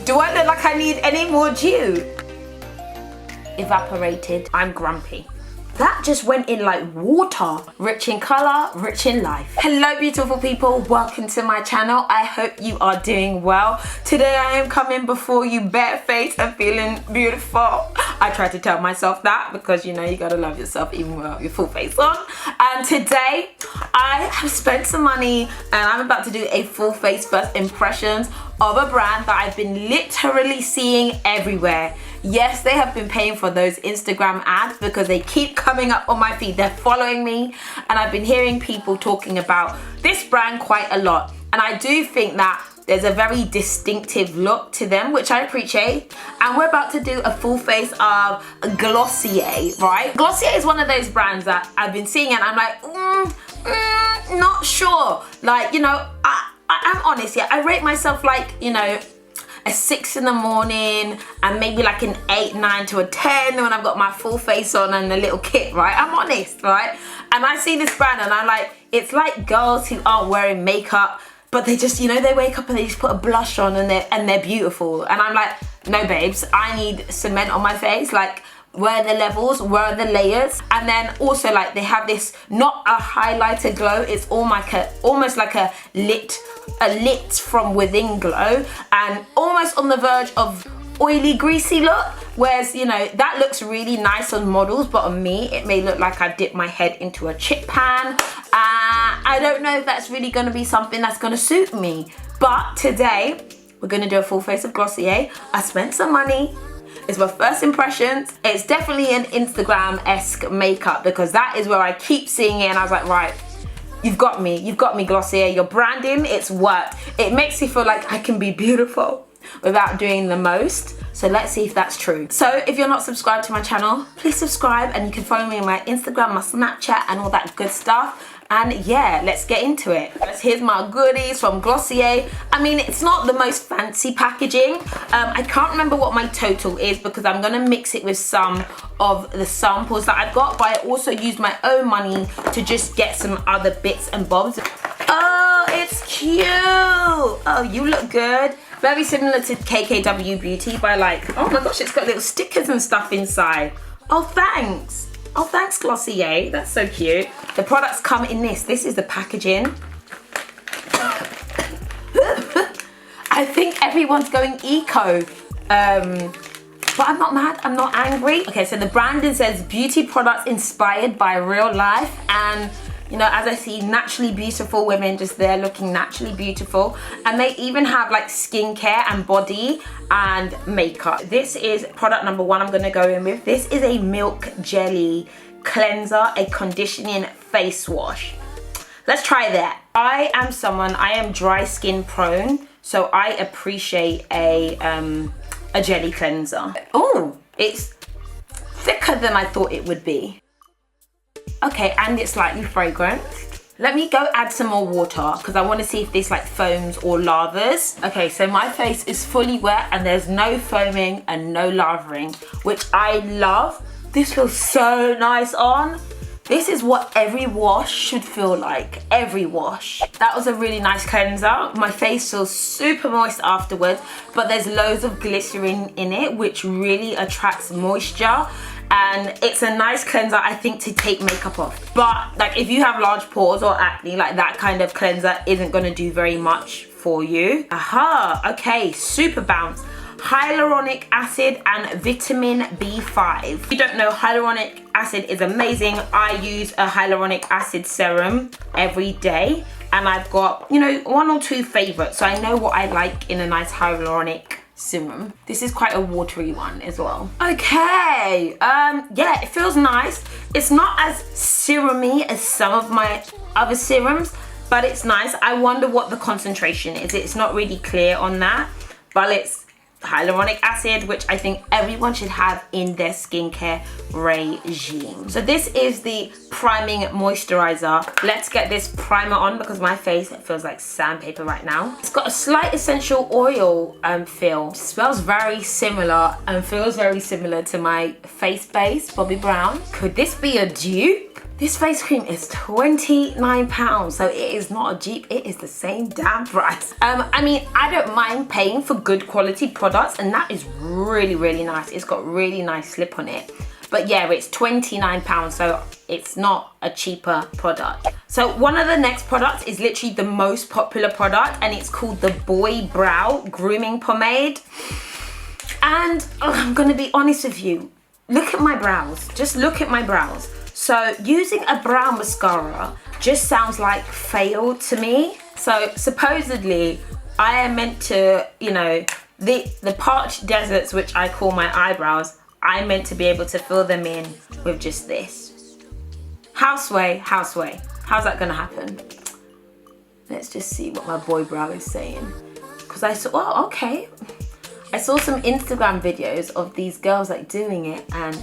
Do I look like I need any more dew? Evaporated. I'm grumpy. That just went in like water. Rich in color, rich in life. Hello beautiful people, welcome to my channel. I hope you are doing well. Today I am coming before you barefaced and feeling beautiful. I try to tell myself that because you know you gotta love yourself even without your full face on. And today I have spent some money and I'm about to do a full face first impressions of a brand that I've been literally seeing everywhere. Yes, they have been paying for those Instagram ads because they keep coming up on my feed. They're following me and I've been hearing people talking about this brand quite a lot. And I do think that there's a very distinctive look to them, which I appreciate. And we're about to do a full face of Glossier, right? Glossier is one of those brands that I've been seeing and I'm like, not sure. Like, you know, I'm honest, yeah, I rate myself like, you know, a 6 in the morning and maybe like an 8, 9 to a 10 when I've got my full face on and a little kit, right? I'm honest, right? And I see this brand and I'm like, it's like girls who aren't wearing makeup, but they just, you know, they wake up and they just put a blush on and they're beautiful. And I'm like, no babes, I need cement on my face. Like, where are the levels, where are the layers? And then also like they have this, not a highlighter glow, it's almost like a lit from within glow and almost on the verge of oily greasy look. Whereas, you know, that looks really nice on models, but on me it may look like I've dipped my head into a chip pan. I don't know if that's really going to be something that's going to suit me, but today we're going to do a full face of Glossier. I spent some money. It's my first impressions. It's definitely an Instagram-esque makeup because that is where I keep seeing it and I was like, right, you've got me Glossier. Your branding, it's worked. It makes me feel like I can be beautiful without doing the most. So let's see if that's true. So if you're not subscribed to my channel, please subscribe and you can follow me on my Instagram, my Snapchat and all that good stuff. And yeah, let's get into it. Here's my goodies from Glossier. I mean, it's not the most fancy packaging. I can't remember what my total is because I'm gonna mix it with some of the samples that I've got, but I also used my own money to just get some other bits and bobs. Oh, it's cute. Oh, you look good. Very similar to KKW Beauty by like, oh my gosh, it's got little stickers and stuff inside. Oh, thanks. Oh, thanks Glossier, that's so cute. The products come in this. This is the packaging. I think everyone's going eco. But I'm not mad, I'm not angry. Okay, so the branding says beauty products inspired by real life. And you know, as I see naturally beautiful women just there looking naturally beautiful. And they even have like skincare and body and makeup. This is product number 1 I'm gonna go in with. This is a milk jelly cleanser, a conditioning face wash. Let's try that. I am dry skin prone, so I appreciate a jelly cleanser. Oh, it's thicker than I thought it would be. Okay, and it's slightly fragrant. Let me go add some more water because I want to see if this like foams or lavas. Okay, so my face is fully wet and there's no foaming and no lavering, which I love. This feels so nice on. This is what every wash should feel like, every wash. That was a really nice cleanser. My face feels super moist afterwards, but there's loads of glycerin in it, which really attracts moisture. And it's a nice cleanser, I think, to take makeup off. But like if you have large pores or acne, like that kind of cleanser isn't gonna do very much for you. Aha, okay, super bounce. Hyaluronic acid and vitamin B5. If you don't know, hyaluronic acid is amazing. I use a hyaluronic acid serum every day and I've got, you know, 1 or 2 favorites, so I know what I like in a nice hyaluronic serum. This is quite a watery one as well. Okay, yeah, it feels nice. It's not as serum-y as some of my other serums, but it's nice. I wonder what the concentration is. It's not really clear on that, but it's hyaluronic acid, which I think everyone should have in their skincare regime. So this is the priming moisturizer. Let's get this primer on because my face feels like sandpaper right now. It's got a slight essential oil feel. It smells very similar and feels very similar to my face base, Bobbi Brown. Could this be a dupe? This face cream is £29, so it is not a cheap, it is the same damn price. I mean, I don't mind paying for good quality products, and that is really, really nice. It's got really nice slip on it. But yeah, it's £29, so it's not a cheaper product. So one of the next products is literally the most popular product, and it's called the Boy Brow Grooming Pomade. And I'm gonna be honest with you, look at my brows, just look at my brows. So using a brow mascara just sounds like fail to me. So supposedly I am meant to, you know, the parched deserts, which I call my eyebrows, I'm meant to be able to fill them in with just this. Houseway. How's that gonna happen? Let's just see what my boy brow is saying. Because I saw, oh, okay. I saw some Instagram videos of these girls like doing it, and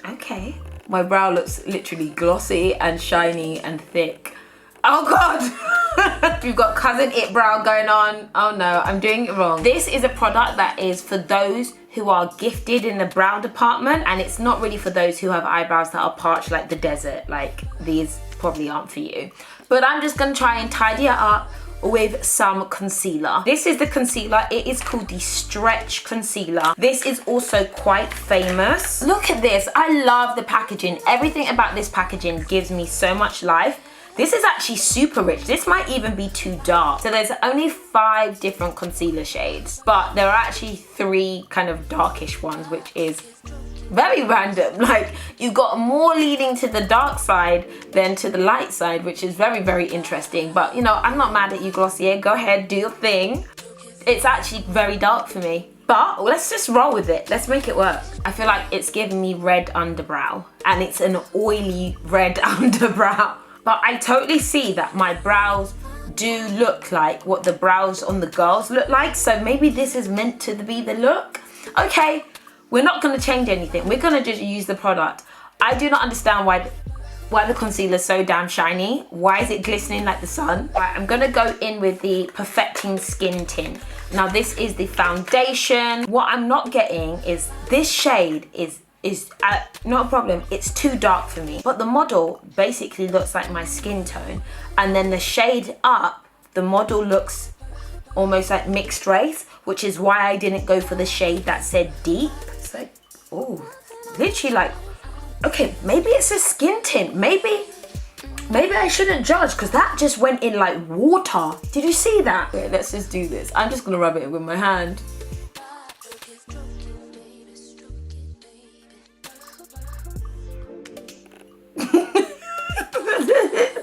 okay. My brow looks literally glossy and shiny and thick. Oh God, we've got Cousin It brow going on. Oh no, I'm doing it wrong. This is a product that is for those who are gifted in the brow department, and it's not really for those who have eyebrows that are parched like the desert. Like, these probably aren't for you. But I'm just gonna try and tidy it up with some concealer. This is the concealer. It is called the Stretch Concealer. This is also quite famous. Look at this. I love the packaging. Everything about this packaging gives me so much life. This is actually super rich. This might even be too dark. So there's only 5 different concealer shades, but there are actually 3 kind of darkish ones, which is very random. Like, you've got more leaning to the dark side than to the light side, which is very, very interesting. But you know, I'm not mad at you, Glossier. Go ahead, do your thing. It's actually very dark for me, but let's just roll with it. Let's make it work. I feel like it's giving me red underbrow, and it's an oily red underbrow. But I totally see that my brows do look like what the brows on the girls look like. So maybe this is meant to be the look. Okay, we're not gonna change anything. We're gonna just use the product. I do not understand why the concealer is so damn shiny. Why is it glistening like the sun? Right, I'm gonna go in with the Perfecting Skin Tint. Now this is the foundation. What I'm not getting is this shade is not a problem, it's too dark for me. But the model basically looks like my skin tone. And then the shade up, the model looks almost like mixed race, which is why I didn't go for the shade that said deep. It's like, oh, literally like, okay, maybe it's a skin tint. Maybe I shouldn't judge, because that just went in like water. Did you see that? Okay, let's just do this. I'm just gonna rub it in with my hand.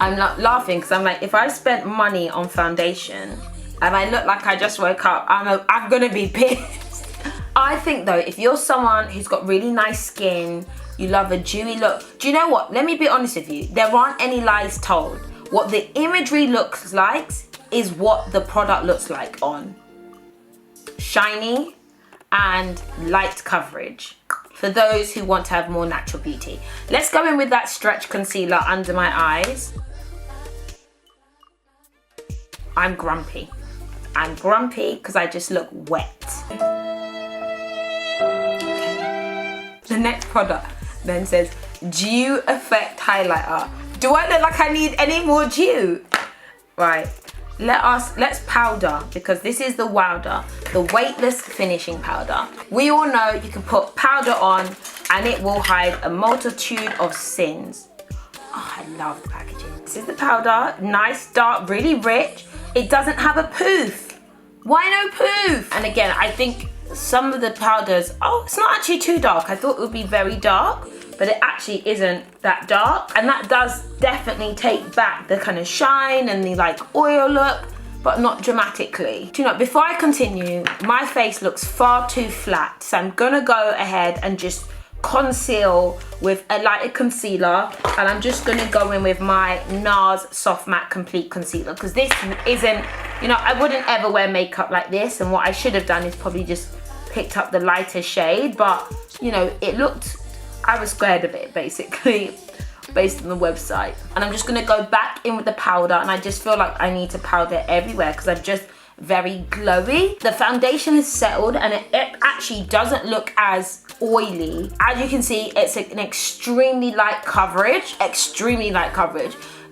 I'm not laughing because I'm like, if I spent money on foundation and I look like I just woke up, I'm gonna be pissed. I think though, if you're someone who's got really nice skin, you love a dewy look, do you know what? Let me be honest with you. There aren't any lies told. What the imagery looks like is what the product looks like on. Shiny and light coverage. For those who want to have more natural beauty. Let's go in with that Stretch Concealer under my eyes. I'm grumpy. I'm grumpy because I just look wet. Okay. The next product then says Dew Effect Highlighter. Do I look like I need any more dew? Right. Let's powder, because this is the Wowder, the weightless finishing powder. We all know you can put powder on and it will hide a multitude of sins. Oh, I love the packaging. This is the powder, nice, dark, really rich. It doesn't have a poof. Why no poof? And again, I think some of the powders, oh, it's not actually too dark. I thought it would be very dark, but it actually isn't that dark. And that does definitely take back the kind of shine and the like oil look, but not dramatically. Do you know, before I continue, my face looks far too flat. So I'm gonna go ahead and just conceal with a lighter concealer, and I'm just gonna go in with my NARS Soft Matte Complete Concealer, because this isn't, you know, I wouldn't ever wear makeup like this, and what I should have done is probably just picked up the lighter shade, but you know, it looked, I was scared of it basically based on the website. And I'm just gonna go back in with the powder, and I just feel like I need to powder everywhere because I've just very glowy. The foundation is settled and it actually doesn't look as oily. As you can see, it's an extremely light coverage,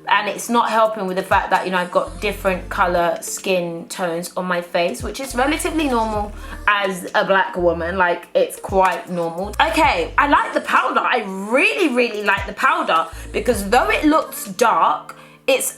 and it's not helping with the fact that, you know, I've got different color skin tones on my face, which is relatively normal as a black woman. Like, it's quite normal. Okay, I like the powder. I really, really like the powder because though it looks dark, it's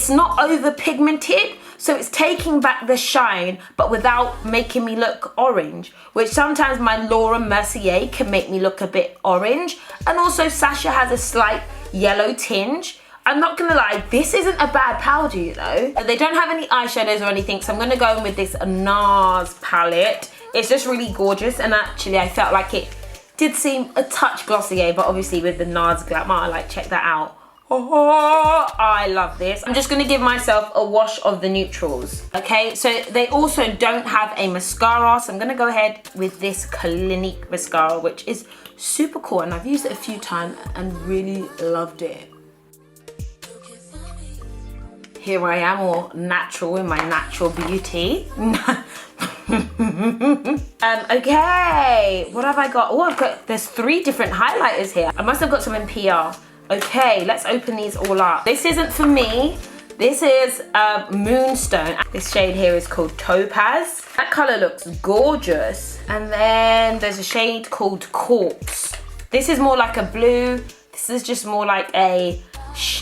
not over pigmented. So it's taking back the shine, but without making me look orange, which sometimes my Laura Mercier can make me look a bit orange. And also Sacha has a slight yellow tinge. I'm not gonna lie, this isn't a bad powder, you know. They don't have any eyeshadows or anything, so I'm gonna go in with this NARS palette. It's just really gorgeous, and actually I felt like it did seem a touch Glossier, but obviously with the NARS glamour, like, check that out. Oh, I love this. I'm just gonna give myself a wash of the neutrals. Okay, so they also don't have a mascara, so I'm gonna go ahead with this Clinique mascara, which is super cool, and I've used it a few times and really loved it. Here I am, all natural in my natural beauty. Okay, what have I got? Oh, there's 3 different highlighters here. I must have got some in PR. Okay, let's open these all up. This isn't for me. This is Moonstone. This shade here is called Topaz. That color looks gorgeous. And then there's a shade called Quartz. This is more like a blue. This is just more like a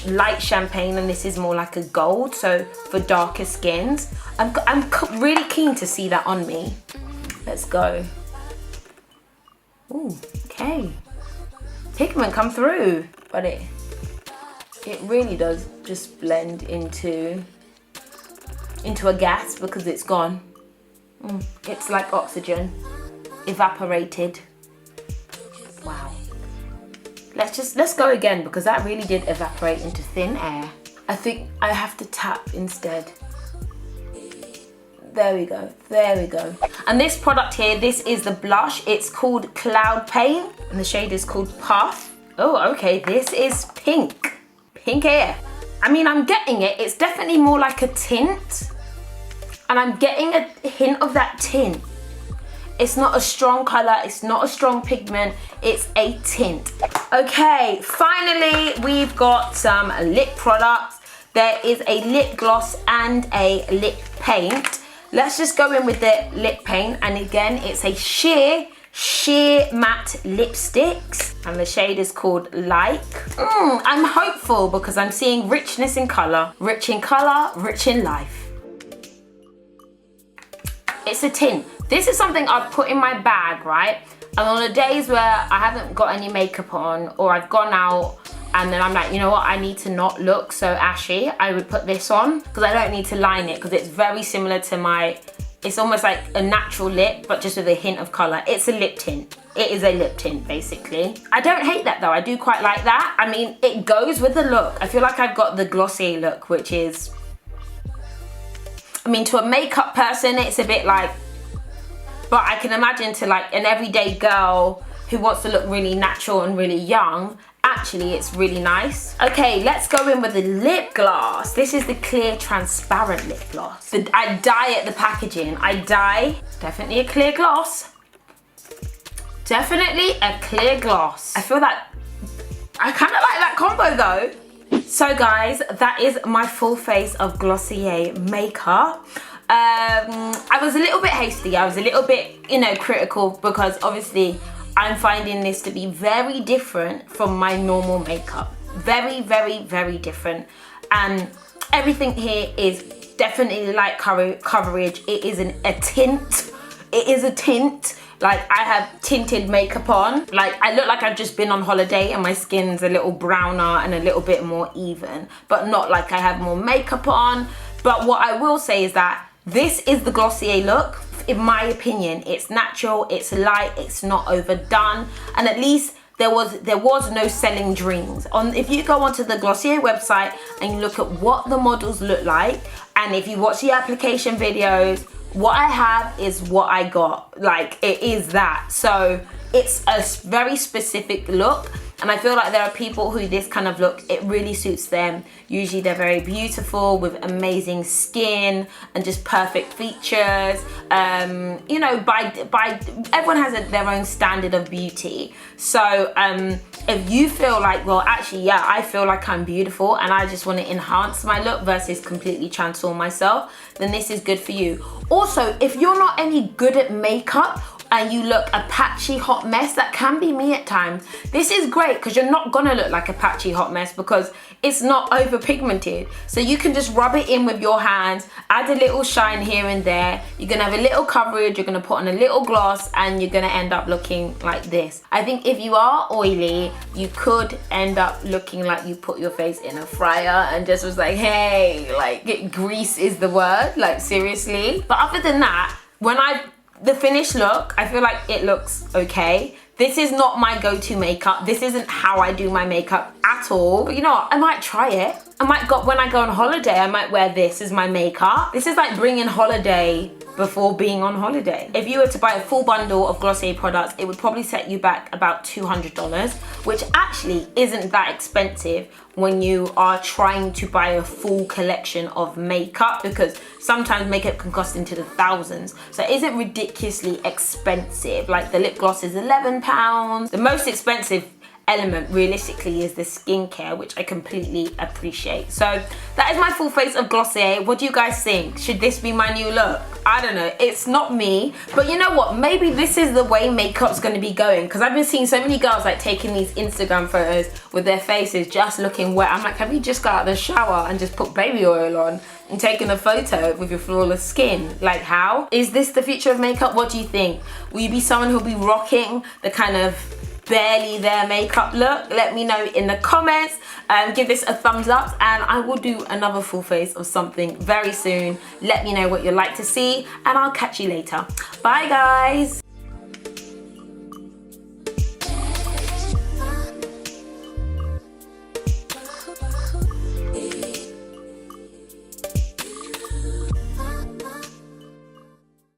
light champagne, and this is more like a gold, so for darker skins. I'm really keen to see that on me. Let's go. Ooh, okay. Pigment come through, but it really does just blend into a gas because it's gone. It's like oxygen evaporated. Wow. Let's go again because that really did evaporate into thin air. I think I have to tap instead. There we go, there we go. And this product here, this is the blush. It's called Cloud Paint and the shade is called Puff. Oh, okay, this is pink. Pink hair. I mean, I'm getting it. It's definitely more like a tint. And I'm getting a hint of that tint. It's not a strong color, it's not a strong pigment, it's a tint. Okay, finally, we've got some lip products. There is a lip gloss and a lip paint. Let's just go in with the lip paint. And again, it's a sheer matte lipsticks. And the shade is called Like. I'm hopeful because I'm seeing richness in color, rich in life. It's a tint. This is something I've put in my bag, right? And on the days where I haven't got any makeup on or I've gone out and then I'm like, you know what, I need to not look so ashy, I would put this on because I don't need to line it because it's very similar to my, it's almost like a natural lip but just with a hint of color. It's a lip tint. It is a lip tint basically. I don't hate that though, I do quite like that. I mean, it goes with the look. I feel like I've got the Glossier look, which is, I mean, to a makeup person, it's a bit like, but I can imagine to like an everyday girl who wants to look really natural and really young, actually it's really nice. Okay, let's go in with the lip gloss. This is the clear transparent lip gloss. I dye at the packaging. I dye, definitely a clear gloss. Definitely a clear gloss. I feel that, I kind of like that combo though. So guys, that is my full face of Glossier makeup. I was a little bit hasty. I was a little bit, you know, critical because obviously I'm finding this to be very different from my normal makeup. Very, very, very different. And everything here is definitely light coverage. It is a tint. It is a tint. Like, I have tinted makeup on. Like, I look like I've just been on holiday and my skin's a little browner and a little bit more even, but not like I have more makeup on. But what I will say is that this is the Glossier look. In my opinion, it's natural, it's light, it's not overdone, and at least there was no selling dreams. If you go onto the Glossier website and you look at what the models look like, and if you watch the application videos, what I have is what I got. Like, it is that. So it's a very specific look, And I feel like there are people who this kind of look, it really suits them. Usually they're very beautiful with amazing skin and just perfect features. You know, everyone has their own standard of beauty. So if you feel like, well, actually, yeah, I feel like I'm beautiful and I just want to enhance my look versus completely transform myself, then this is good for you. Also, if you're not any good at makeup and you look a patchy hot mess, that can be me at times, this is great because you're not gonna look like a patchy hot mess because it's not over pigmented. So you can just rub it in with your hands, add a little shine here and there. You're gonna have a little coverage, you're gonna put on a little gloss, and you're gonna end up looking like this. I think if you are oily, you could end up looking like you put your face in a fryer and just was like, hey, like grease is the word, like seriously. But other than that, the finished look, I feel like it looks okay. This is not my go-to makeup. This isn't how I do my makeup at all. But you know what? I might try it. When I go on holiday, I might wear this as my makeup. This is like bringing holiday before being on holiday. If you were to buy a full bundle of Glossier products, it would probably set you back about $200, which actually isn't that expensive when you are trying to buy a full collection of makeup, because sometimes makeup can cost into the thousands. So it isn't ridiculously expensive. Like the lip gloss is £11. The most expensive element realistically is the skincare, which I completely appreciate. So that is my full face of Glossier. What do you guys think? Should this be my new look? I don't know, it's not me, but you know what, maybe this is the way makeup's gonna be going, because I've been seeing so many girls like taking these Instagram photos with their faces just looking wet. I'm like, have you just got out of the shower and just put baby oil on and taken a photo with your flawless skin? Like, how? Is this the future of makeup? What do you think? Will you be someone who'll be rocking the kind of barely there makeup look? Let me know in the comments. Give this a thumbs up and I will do another full face of something very soon. Let me know what you'd like to see and I'll catch you later. Bye guys.